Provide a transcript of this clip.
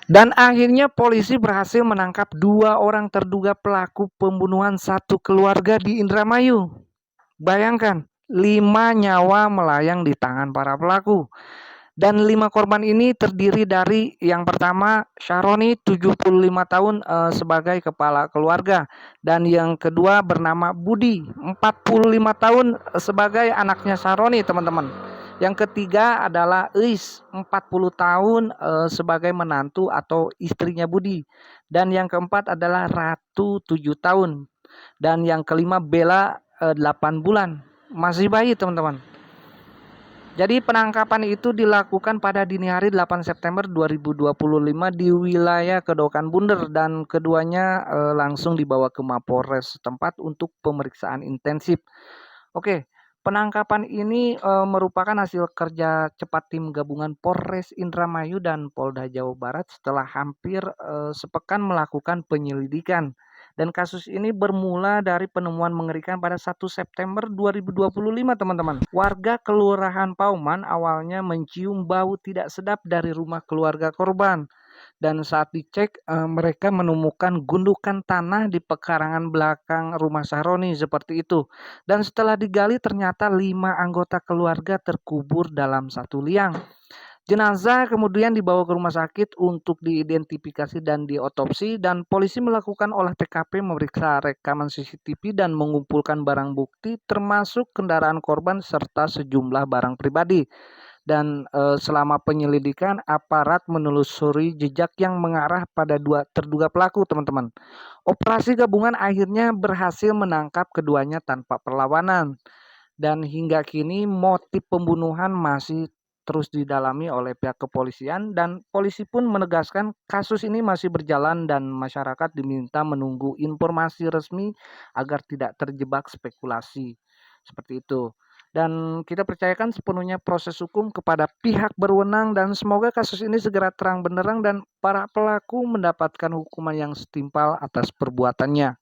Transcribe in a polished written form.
Dan akhirnya polisi berhasil menangkap 2 orang terduga pelaku pembunuhan satu keluarga di Indramayu. Bayangkan, 5 nyawa melayang di tangan para pelaku. Dan 5 korban ini terdiri dari yang pertama Syaroni 75 tahun sebagai kepala keluarga, dan yang kedua bernama Budi 45 tahun sebagai anaknya Syaroni, teman-teman. Yang ketiga adalah Eis 40 tahun sebagai menantu atau istrinya Budi, dan yang keempat adalah Ratu 7 tahun, dan yang kelima Bella 8 bulan, masih bayi, teman-teman. Jadi penangkapan itu dilakukan pada dini hari 8 September 2025 di wilayah Kedokan Bunder, dan keduanya langsung dibawa ke Mapolres setempat untuk pemeriksaan intensif. Oke, penangkapan ini merupakan hasil kerja cepat tim gabungan Polres Indramayu dan Polda Jawa Barat setelah hampir sepekan melakukan penyelidikan. Dan kasus ini bermula dari penemuan mengerikan pada 1 September 2025, teman-teman. Warga Kelurahan Pauman awalnya mencium bau tidak sedap dari rumah keluarga korban. Dan saat dicek, mereka menemukan gundukan tanah di pekarangan belakang rumah Sahroni seperti itu. Dan setelah digali ternyata 5 anggota keluarga terkubur dalam satu liang. Jenazah kemudian dibawa ke rumah sakit untuk diidentifikasi dan diotopsi, dan polisi melakukan olah TKP, memeriksa rekaman CCTV dan mengumpulkan barang bukti termasuk kendaraan korban serta sejumlah barang pribadi. Dan selama penyelidikan aparat menelusuri jejak yang mengarah pada dua terduga pelaku, teman-teman. Operasi gabungan akhirnya berhasil menangkap keduanya tanpa perlawanan, dan hingga kini motif pembunuhan masih terus didalami oleh pihak kepolisian, dan polisi pun menegaskan kasus ini masih berjalan dan masyarakat diminta menunggu informasi resmi agar tidak terjebak spekulasi. Seperti itu. Dan kita percayakan sepenuhnya proses hukum kepada pihak berwenang, dan semoga kasus ini segera terang benderang dan para pelaku mendapatkan hukuman yang setimpal atas perbuatannya.